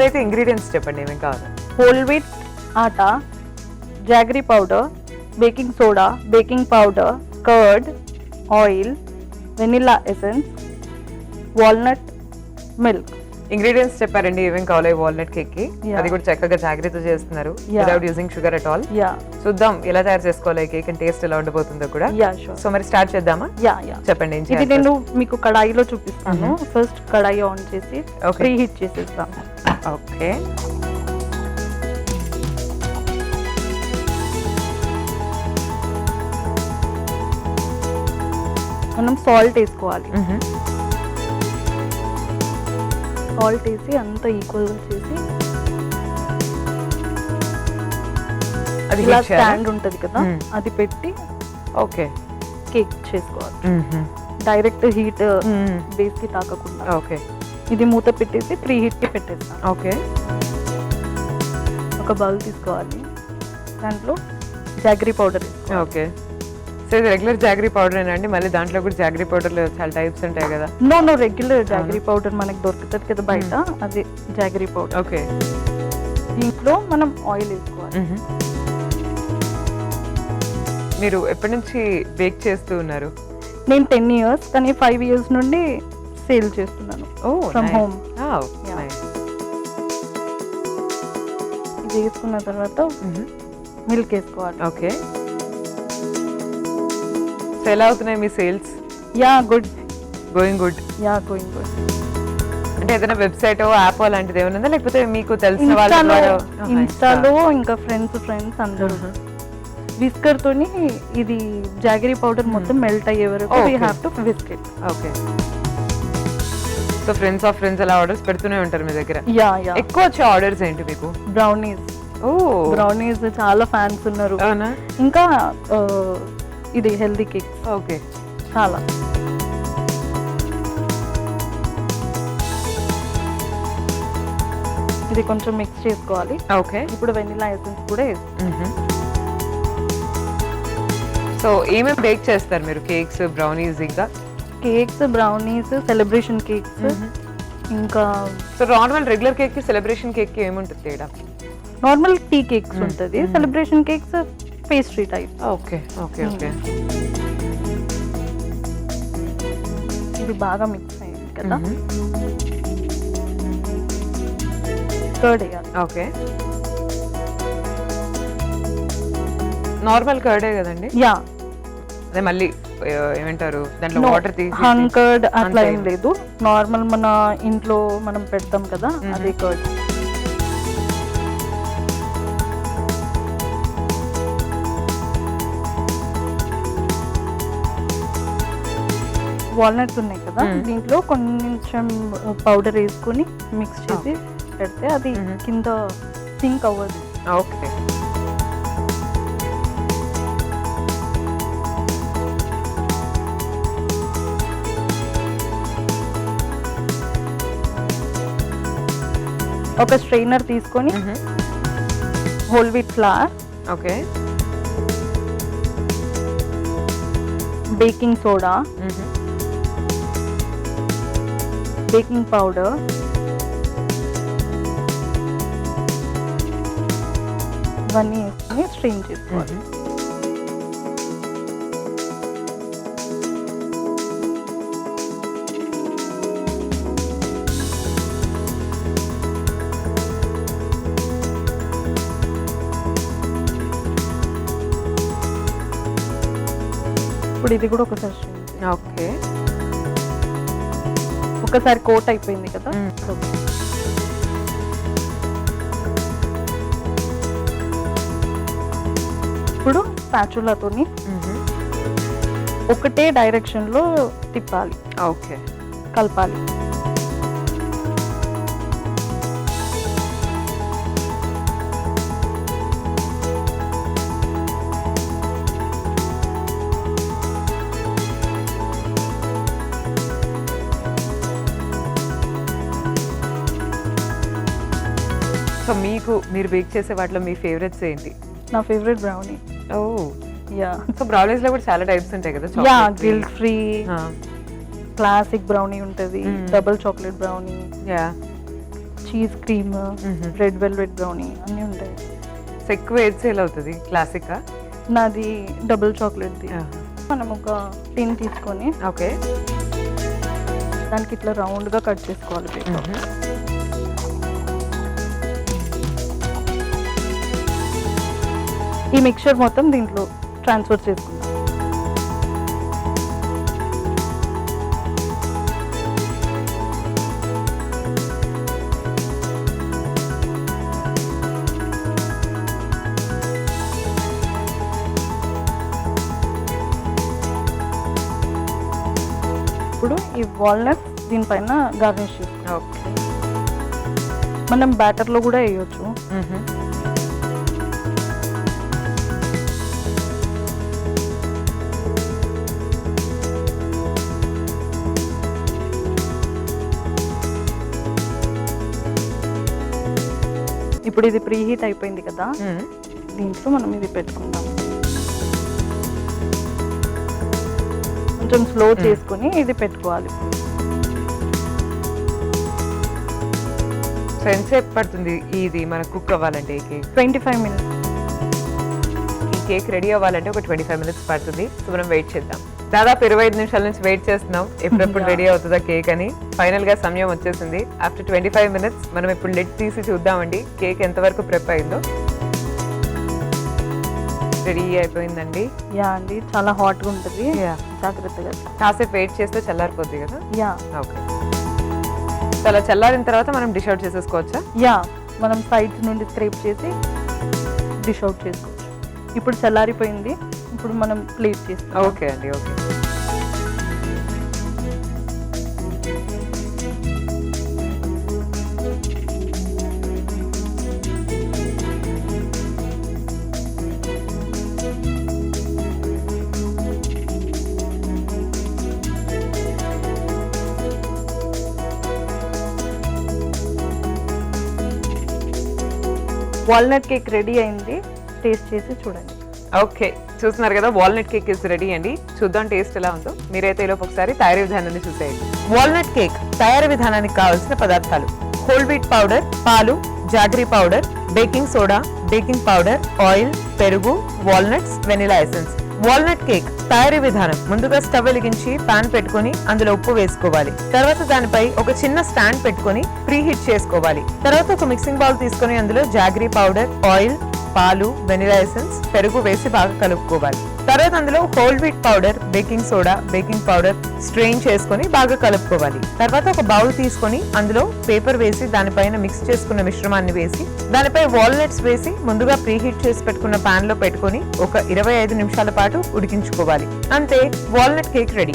అయితే ఇంగ్రీడియంట్స్ చెప్పండి ఏమేం కావాలి. Whole wheat atta, jaggery powder, baking soda, baking powder, curd, oil, vanilla essence, walnut, milk. Ingredients చెప్పారండి ఏమేం కావాలి వాల్నట్ కేక్ కి. Yeah. అది కూడా చక్కగా జాగ్రత్త చేస్తున్నారు Yeah. Without using sugar at all. Yeah చూద్దాం ఎలా తయారు చేసుకోవాలి ఈ కేక్ అండ్ టేస్ట్ ఎలా ఉండబోతుందో కూడా. Yeah sure. సో మరి స్టార్ట్ చేద్దామా? యా యా చెప్పండి ఏం ఇది చేయాలి. నేను మీకు కడాయిలో చూపిస్తాను. ఫస్ట్ కడాయి ఆన్ చేసి Okay. ప్రీ హీట్ చేసేస్తాం. ఓకే, మనం సాల్ట్ వేసుకోవాలి. సాల్ట్ వేసి అంతా ఈక్వల్ గా చేసి అది ఇలా heat చేయాలా? స్టాండ్ ఉంటది కదా, అది పెట్టి ఓకే, కేక్ చేసుకోవాలి. డైరెక్ట్ హీట్ బేస్ కి తాకకుండా. ఓకే, ఇది మూత పెట్టేసి ప్రీ హీట్ కి పెట్టేస్తాం. ఓకే, ఒక బౌల్ తీసుకోవాలి, దాంట్లో జాగరీ పౌడర్ వేసుకోవాలి. ఓకే. సో ఇది రెగ్యులర్ జాగరీ పౌడర్ అండి, మళ్ళీ దాంట్లో కూడా జాగరీ పౌడర్లో చాలా టైప్స్ ఉంటాయి కదా. నో రెగ్యులర్ జాగరీ పౌడర్ మనకి దొరుకుతుంది కదా బయట, అది జాగరీ పౌడర్. ఓకే, దీంట్లో మనం ఆయిల్ వేసుకోవాలి. మీరు ఎప్పటి నుంచి బేక్ చేస్తూ ఉన్నారు? నేను 10 years, కానీ 5 years నుండి సేల్ చేస్తున్నాను ఫ్రమ్ హోమ్. ఇది వేసుకున్న తర్వాత మిల్క్ వేసుకోవాలి. ఓకే, సో ఎలా అవుతున్నాయి మీ sales? Yeah good, going good. Yeah going good. అంటే ఏదైనా వెబ్సైట్ యాప్ అలాంటిది ఏమైనా ఉందా, లేకపోతే మీకు తెలిసిన వాళ్ళ ఇన్స్టాలో ఇంకా ఫ్రెండ్స్ అందరూ విస్కర్ తోని ఇది జాగరీ పౌడర్ మొత్తం మెల్ట్ అయ్యే వరకు we have to whisk it. Okay, so friends of friends అలా ఆర్డర్స్ పెడుతూనే ఉంటారు మీ దగ్గర? Yeah yeah. ఎక్కువ వచ్చే ఆర్డర్స్ ఏంటి మీకు? బ్రౌనీస్. ఓ, బ్రౌనీస్ చాలా ఫ్యాన్స్ ఉన్నారు. అవునా? ఇంకా ఇది హెల్దీ కేక్ ఓకే, చాలా. ఇది కొంచెం మిక్స్ చేసుకోవాలి. ఓకే. ఇప్పుడు వెనిలా ఎసెన్స్ కూడా వేసుకోవాలి. సో ఏమేమి బేక్ చేస్తారు మీరు? కేక్స్, బ్రౌనీస్, ఇంకా కేక్స్, బ్రౌనీస్, సెలబ్రేషన్ కేక్స్, ఇంకా సో నార్మల్ రెగ్యులర్ కేక్ కి సెలబ్రేషన్ కేక్ కి ఏముంటుంది తేడా? నార్మల్ టీ కేక్స్ ఉంటుంది, celebration cakes pastry type. Okay, okay, okay. ఇది బాగా మిక్స్ అయింది కదా, కర్డ్ వేయాలి. ఓకే, నార్మల్ కర్డే కదండి? యా. అదే మళ్ళీ ఏమంటారు దాంట్లో వాటర్ తీసి కర్డ్ అట్లా ఏం లేదు, నార్మల్ మన ఇంట్లో మనం పెడతాం కదా అదే కర్డ్. వాల్నట్స్ ఉన్నాయి కదా, దీంట్లో కొంచెం పౌడర్ వేసుకొని మిక్స్ చేసి పెడితే అది కింద సింక్ అవ్వదు. ఓకే, ఒక స్ట్రైనర్ తీసుకొని whole wheat flower, okay, baking soda, baking powder, ఇవన్నీ వేసుకొని స్ట్రెయిన్ చేసుకోవాలి. ఇప్పుడు ఇది కూడా ఒకసారి స్ట్రెయిన్ చేయాలి. ఓకే, ఒకసారి కోట్ అయిపోయింది కదా, ఇప్పుడు స్పాచులాతోని ఒకటే డైరెక్షన్ లో తిప్పాలి. ఓకే, కలపాలి. సో మీకు మీరు బేక్ చేసే వాటిలో మీ ఫేవరెట్స్ ఏంటి? నా favourite brownie. Oh yeah. So brownies లో కూడా చాలా టైప్స్ ఉంటాయి కదా. Yeah, guilt free, classic brownie ఉంటది, double chocolate brownie, yeah, cheese cream, red velvet brownie అన్నీ ఉంటాయి. సో ఎక్కువ ఏది సేల్ అవుతుంది? క్లాసికా? నాది డబుల్ చాక్లెట్ది. మనం ఒక టిన్ తీసుకొని ఓకే, దానికి ఇట్లా రౌండ్గా కట్ చేసుకోవాలి పేపర్. ఈ మిక్చర్ మొత్తం దీంట్లో ట్రాన్స్ఫర్ చేసుకుందాం. ఇప్పుడు ఈ వాల్నట్స్ దీనిపైన గార్నిష్ చేసుకుంటాం. ఓకే. మనం బ్యాటర్లో కూడా వేయొచ్చు. ఇప్పుడు ఇది ప్రీ హీట్ అయిపోయింది కదా, దీంట్లో మనం ఇది పెట్టుకుందాం. కొంచెం స్లో చేసుకుని ఇది పెట్టుకోవాలి. సో ఎంతసేపు పడుతుంది ఇది మనకు కుక్ అవ్వాలంటే? ఈ కేక్ 25 మినిట్స్. ఈ కేక్ రెడీ అవ్వాలంటే ఒక 25 మినిట్స్ పడుతుంది. సో మనం వెయిట్ చేద్దాం. దాదాపు 25 నిమిషాల నుంచి వెయిట్ చేస్తున్నాం ఎప్పుడెప్పుడు రెడీ అవుతుందా కేక్ అని. ఫైనల్ గా సమయం వచ్చేసింది. ఆఫ్టర్ 25 మినిట్స్ మనం ఇప్పుడు లిడ్ తీసి చూద్దామండి కేక్ ఎంతవరకు ప్రిప్ అయిందో. రెడీ అయిపోయిందండి. యా అండి, చాలా హాట్గా ఉంటుంది. జాగ్రత్తగా కాసేపు వెయిట్ చేస్తే చల్లారిపోద్ది కదా. Yeah okay. సో అలా చల్లారిన తర్వాత మనం డిష్ అవుట్ చేసేసుకోవచ్చా? యా, మనం సైడ్స్ నుండి స్క్రేప్ చేసి డిష్ అవుట్ చేసుకోవచ్చు. ఇప్పుడు చల్లారిపోయింది. ఇప్పుడు మనం ప్లేట్ చేస్తాం. ఓకే అండి, ఓకే. వాల్నట్ కేక్ రెడీ అయింది. టేస్ట్ చేసి చూడండి. ఓకే, చూస్తున్నారు కదా, వాల్నట్ కేక్ ఇస్ రెడీ అండి. చూద్దాం టేస్ట్ ఎలా ఉందో. మీరైతే ఈలోపు ఒకసారి తయారీ విధానాన్ని చూసేయండి. వాల్నట్ కేక్ తయారీ విధానానికి కావాల్సిన పదార్థాలు: హోల్ వీట్ పౌడర్, పాలు, jaggery powder, baking soda, baking powder, oil, పెరుగు, walnuts, vanilla essence. Walnut cake తయారీ విధానం: ముందుగా స్టవ్ వెలిగించి పాన్ పెట్టుకొని అందులో ఉప్పు వేసుకోవాలి. తర్వాత దానిపై ఒక చిన్న స్టాండ్ పెట్టుకొని ప్రీ హీట్ చేసుకోవాలి. తర్వాత ఒక మిక్సింగ్ బౌల్ తీసుకొని అందులో జాగరీ పౌడర్, ఆయిల్, పాలు, వెనిలా ఎసెన్స్, పెరుగు వేసి బాగా కలుపుకోవాలి. తర్వాత అందులో whole wheat powder, baking soda, baking powder strain చేసుకొని బాగా కలుపుకోవాలి. తర్వాత ఒక బౌల్ తీసుకొని అందులో పేపర్ వేసి దానిపైన మిక్స్ చేసుకున్న మిశ్రమాన్ని వేసి దానిపై వాల్నట్స్ వేసి ముందుగా ప్రీ హీట్ చేసి పెట్టుకున్న పాన్ లో పెట్టుకొని ఒక 25 నిమిషాల పాటు ఉడికించుకోవాలి. అంతే, వాల్నట్ కేక్ రెడీ.